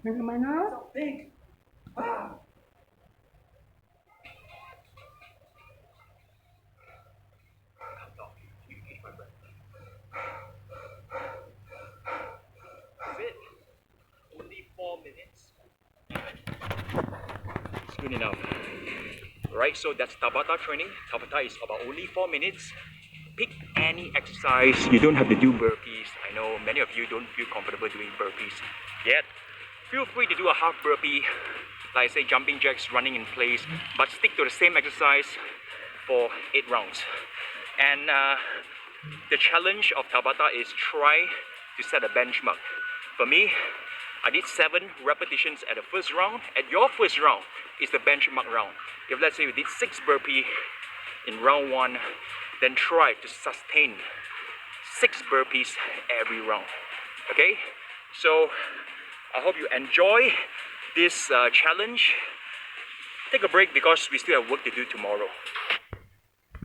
Bagaimana? So big. Wow. That's it. Only 4 minutes. It's good enough. Right, so that's Tabata training. Tabata is about only 4 minutes. Pick any exercise. You don't have to do burpees. I know many of you don't feel comfortable doing burpees yet. Feel free to do a half burpee, like say jumping jacks, running in place, but stick to the same exercise for 8 rounds. And the challenge of Tabata is try to set a benchmark. For me, I did 7 repetitions at the first round. At your first round is the benchmark round. If let's say you did 6 burpee in round 1, then try to sustain 6 burpees every round. Okay? So I hope you enjoy this challenge. Take a break because we still have work to do tomorrow.